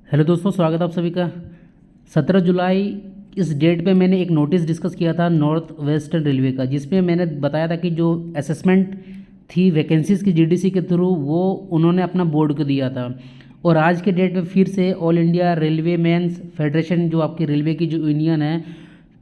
Hello दोस्तों, स्वागत है आप सभी का। 17 जुलाई इस डेट पे मैंने एक नोटिस डिस्कस किया था नॉर्थ वेस्टर्न रेलवे का, जिसमें मैंने बताया था कि जो असेसमेंट थी वैकेंसीज़ की जीडीसी के थ्रू वो उन्होंने अपना बोर्ड को दिया था। और आज के डेट में फिर से all India railway men's federation, जो आपकी रेलवे की जो यूनियन है,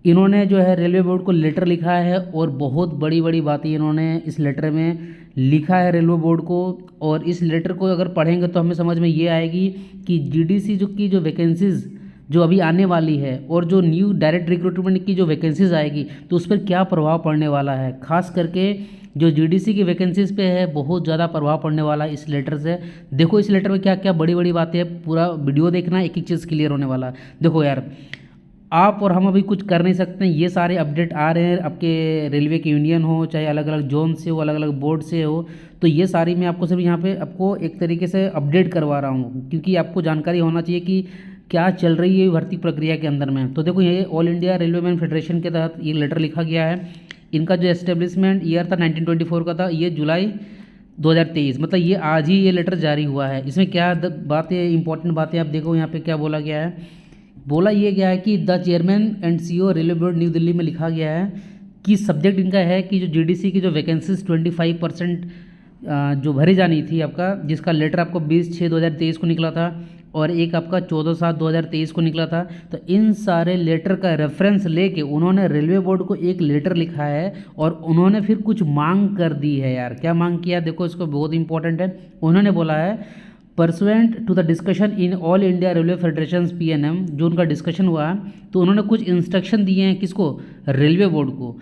इन्होंने जो है रेलवे बोर्ड को लेटर लिखा है और बहुत बड़ी बड़ी बातें इन्होंने इस लेटर में लिखा है रेलवे बोर्ड को। और इस लेटर को अगर पढ़ेंगे तो हमें समझ में ये आएगी कि जीडीसी जो वैकेंसीज़ जो अभी आने वाली है और जो न्यू डायरेक्ट रिक्रूटमेंट की जो वैकेंसीज़ आएगी तो उस पर क्या प्रभाव पड़ने वाला है। खास करके जो जीडीसी की वैकेंसीज़ पे है बहुत ज़्यादा प्रभाव पड़ने वाला है इस लेटर से। देखो इस लेटर में क्या क्या बड़ी बड़ी बातें हैं, पूरा वीडियो देखना, एक एक चीज़ क्लियर होने वाला है। देखो यार, आप और हम अभी कुछ कर नहीं सकते हैं, ये सारे अपडेट आ रहे हैं आपके रेलवे की यूनियन हो, चाहे अलग अलग जोन से हो, अलग अलग बोर्ड से हो, तो ये सारी मैं आपको सिर्फ यहाँ पे आपको एक तरीके से अपडेट करवा रहा हूँ, क्योंकि आपको जानकारी होना चाहिए कि क्या चल रही है भर्ती प्रक्रिया के अंदर में। तो देखो ये all India railway man federation के तहत ये लेटर लिखा गया है। इनका जो एस्टेब्लिशमेंट ईयर था 1924 का था, ये जुलाई 2023, मतलब ये आज ही ये लेटर जारी हुआ है। इसमें क्या बातें इंपॉर्टेंट बातें आप देखो यहाँ पे क्या बोला गया है। बोला ये गया है कि the chairman and CEO railway board new Delhi में लिखा गया है कि सब्जेक्ट इनका है कि जो जीडीसी की जो वैकेंसीज 25% जो भरी जानी थी आपका, जिसका लेटर आपको 20/6/2023 को निकला था और एक आपका 14/7/2023 को निकला था। तो इन सारे लेटर का रेफरेंस लेके उन्होंने रेलवे बोर्ड को एक लेटर लिखा है और उन्होंने फिर कुछ मांग कर दी है। यार क्या मांग किया, देखो इसको, बहुत इंपॉर्टेंट है। उन्होंने बोला है pursuant to the discussion in all India railway federation PNM, जो उनका डिस्कशन हुआ तो उन्होंने कुछ इंस्ट्रक्शन दिए हैं किसको, रेलवे बोर्ड को।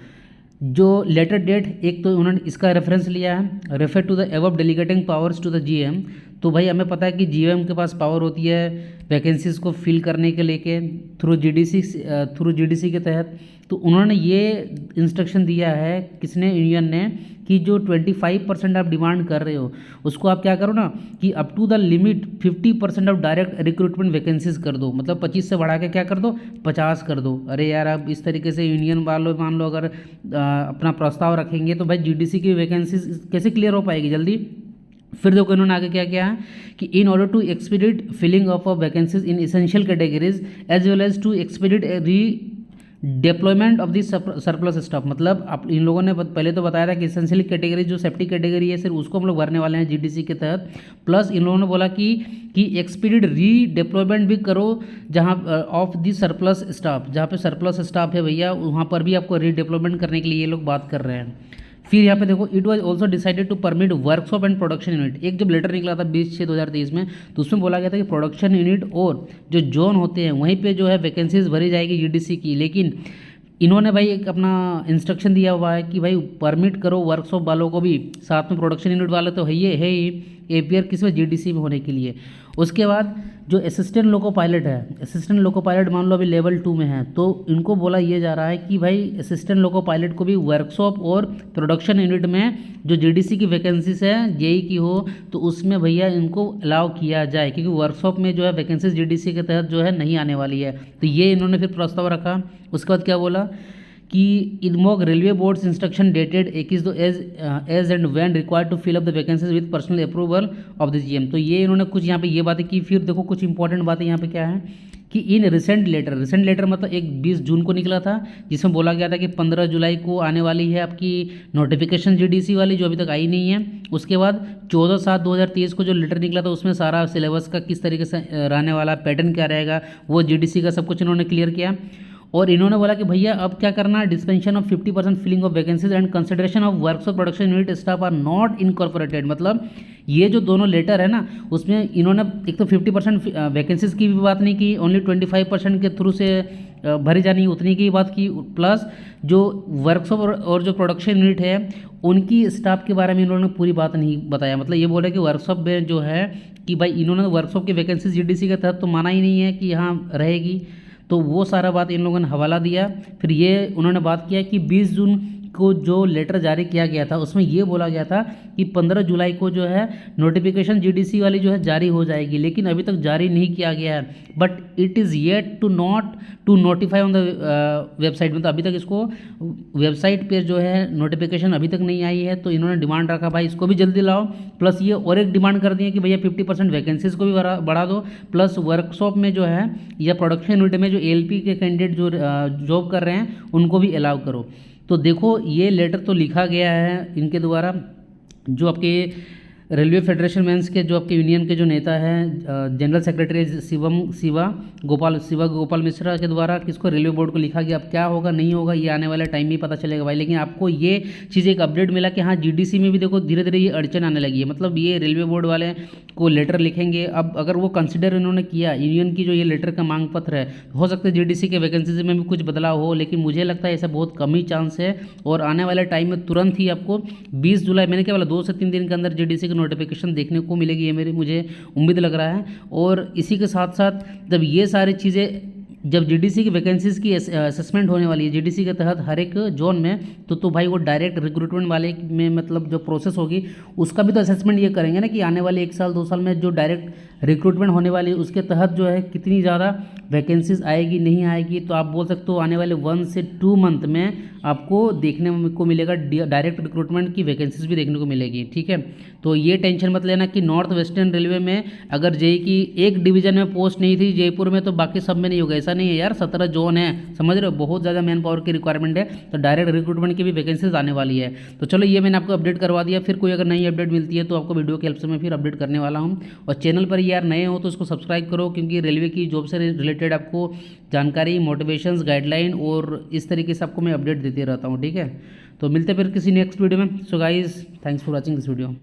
जो लेटर डेट, एक तो उन्होंने इसका रेफरेंस लिया है, refer to the above delegating powers to the GM. तो भाई हमें पता है कि जीएम के पास पावर होती है वैकेंसीज को फिल करने के लेके थ्रू जीडीसी के तहत। तो उन्होंने ये इंस्ट्रक्शन दिया है, किसने, यूनियन ने, कि जो 25% आप डिमांड कर रहे हो उसको आप क्या करो ना कि up to the limit 50% of direct recruitment vacancies कर दो, मतलब 25 से बढ़ा के क्या कर दो, 50 कर दो। अरे यार, आप इस तरीके से यूनियन वालों मान लो अगर अपना प्रस्ताव रखेंगे तो भाई जीडीसी की वैकेंसीज कैसे क्लियर हो पाएगी जल्दी। फिर देखो इन्होंने आगे क्या किया है कि in order to expedite filling of vacancies in essential categories as well as to expedite redeployment of the surplus staff. मतलब आप इन लोगों ने पहले तो बताया था कि एसेंशियल कैटेगरी जो सेफ्टी कैटेगरी है सिर्फ उसको हम लोग भरने वाले हैं जीडीसी के तहत। प्लस इन लोगों ने बोला कि एक्सपीडिट री डिप्लॉयमेंट भी करो जहाँ ऑफ दी सरप्लस स्टाफ, जहाँ पे सरप्लस स्टाफ है भैया वहाँ पर भी आपको री डिप्लॉयमेंट करने के लिए ये लोग बात कर रहे हैं। फिर यहाँ पे देखो, it was also decided to permit workshop and production unit. एक जब लेटर निकला था 20/6/2023 में, तो उसमें बोला गया था कि प्रोडक्शन यूनिट और जो जोन होते हैं वहीं पे जो है वैकेंसीज भरी जाएगी जीडीसी की। लेकिन इन्होंने भाई एक अपना इंस्ट्रक्शन दिया हुआ है कि भाई परमिट करो वर्कशॉप वालों को भी, साथ में प्रोडक्शन यूनिट वाले तो है ही एपीआर किस में, जीडीसी में होने के लिए। उसके बाद जो असिस्टेंट लोको पायलट है, असिस्टेंट लोको पायलट मान लो अभी लेवल 2 में है, तो इनको बोला ये जा रहा है कि भाई असिस्टेंट लोको पायलट को भी वर्कशॉप और प्रोडक्शन यूनिट में जो जीडीसी की वैकेंसीज है जेई की हो तो उसमें भैया इनको अलाउ किया जाए, क्योंकि वर्कशॉप में जो है वैकेंसीज जीडीसी के तहत जो है नहीं आने वाली है। तो ये इन्होंने फिर प्रस्ताव रखा। उसके बाद क्या बोला कि इनमोक railway boards instruction dated 21 as and when required to fill up the vacancies with personal approval of the GM. तो ये इन्होंने कुछ यहाँ पे ये बातें की। फिर देखो कुछ इंपॉर्टेंट बातें यहाँ पे क्या है कि इन रिसेंट लेटर मतलब एक 20 जून को निकला था, जिसमें बोला गया था कि 15 जुलाई को आने वाली है आपकी नोटिफिकेशन जीडीसी वाली, जो अभी तक आई नहीं है। उसके बाद 14/7/2023 को जो लेटर निकला था उसमें सारा सिलेबस का किस तरीके से रहने वाला, पैटर्न क्या रहेगा, वो जीडीसी का सब कुछ इन्होंने क्लियर किया। और इन्होंने बोला कि भैया अब क्या करना, dispensation of 50% filling of vacancies and consideration of workshop production unit staff are not incorporated. मतलब ये जो दोनों लेटर है ना उसमें इन्होंने एक तो 50% वैकेंसीज की भी बात नहीं की, ओनली 25% के थ्रू से भरी जानी उतनी की बात की। प्लस जो वर्कशॉप और जो प्रोडक्शन यूनिट है उनकी स्टाफ के बारे में इन्होंने पूरी बात नहीं बताया। मतलब ये बोले कि वर्कशॉप में जो है कि भाई इन्होंने वर्कशॉप की वैकेंसीज जीडीसी के तहत तो माना ही नहीं है कि यहाँ रहेगी, तो वो सारा बात इन लोगों ने हवाला दिया। फिर ये उन्होंने बात किया कि 20 जून को जो लेटर जारी किया गया था उसमें ये बोला गया था कि 15 जुलाई को जो है नोटिफिकेशन जीडीसी वाली जो है जारी हो जाएगी, लेकिन अभी तक जारी नहीं किया गया है। But it is yet to not to notify on the website, मतलब अभी तक इसको वेबसाइट पर जो है नोटिफिकेशन अभी तक नहीं आई है। तो इन्होंने डिमांड रखा भाई इसको भी जल्दी लाओ, प्लस ये और एक डिमांड कर दी है कि भैया 50% वैकेंसीज को भी बढ़ा दो, प्लस वर्कशॉप में जो है या प्रोडक्शन यूनिट में जो एलपी के कैंडिडेट जो जॉब कर रहे हैं उनको भी अलाउ करो। तो देखो ये लेटर तो लिखा गया है इनके द्वारा, जो आपके रेलवे फेडरेशन मेंस के जो आपके यूनियन के जो नेता हैं जनरल सेक्रेटरी शिवा गोपाल मिश्रा के द्वारा किसको रेलवे बोर्ड को लिखा गया। अब क्या होगा नहीं होगा ये आने वाले टाइम में ही पता चलेगा भाई, लेकिन आपको ये चीज़ एक अपडेट मिला कि हाँ जीडीसी में भी देखो धीरे धीरे ये अड़चन आने लगी है। मतलब ये रेलवे बोर्ड वाले को लेटर लिखेंगे, अब अगर वो कंसिडर इन्होंने किया यूनियन की जो ये लेटर का मांग पत्र है, हो सकता है जीडीसी के वैकेंसीज में भी कुछ बदलाव हो, लेकिन मुझे लगता है ऐसा बहुत कम ही चांस है। और आने वाले टाइम में तुरंत ही आपको 20 जुलाई मैंने क्या बोला 2 से 3 दिन के अंदर जीडीसी की नोटिफिकेशन देखने को मिलेगी, ये मुझे उम्मीद लग रहा है। और इसी के साथ साथ जब ये सारी चीज़ें जब जीडीसी की वैकेंसीज की असेसमेंट होने वाली है जीडीसी के तहत हर एक जोन में, तो भाई वो डायरेक्ट रिक्रूटमेंट वाले में मतलब जो प्रोसेस होगी उसका भी तो असेसमेंट ये करेंगे ना कि आने वाले 1 साल 2 साल में जो डायरेक्ट रिक्रूटमेंट होने वाली है उसके तहत जो है कितनी ज़्यादा वैकेंसीज आएगी नहीं आएगी। तो आप बोल सकते हो आने वाले 1 से 2 मंथ में आपको देखने को मिलेगा डायरेक्ट रिक्रूटमेंट की वैकेंसीज भी देखने को मिलेगी। ठीक है, तो ये टेंशन मत लेना कि नॉर्थ वेस्टर्न रेलवे में अगर जेई की एक डिवीजन में पोस्ट नहीं थी जयपुर में तो बाकी सब में नहीं होगा, ऐसा नहीं है यार। 17 जोन है, समझ रहे हो, बहुत ज़्यादा मैन पावर की रिक्वायरमेंट है, तो डायरेक्ट रिक्रूटमेंट की भी वैकेंसीज आने वाली है। तो चलो ये मैंने आपको अपडेट करवा दिया, फिर कोई अगर नई अपडेट मिलती है तो आपको वीडियो के हेल्प से मैं फिर अपडेट करने वाला हूँ। और चैनल पर यार नए हो तो इसको सब्सक्राइब करो, क्योंकि रेलवे की जॉब से रिलेटेड आपको जानकारी, मोटिवेशंस, गाइडलाइन और इस तरीके से आपको मैं अपडेट देते रहता हूँ। ठीक है, तो मिलते हैं फिर किसी नेक्स्ट वीडियो में। So guys thanks for watching this video.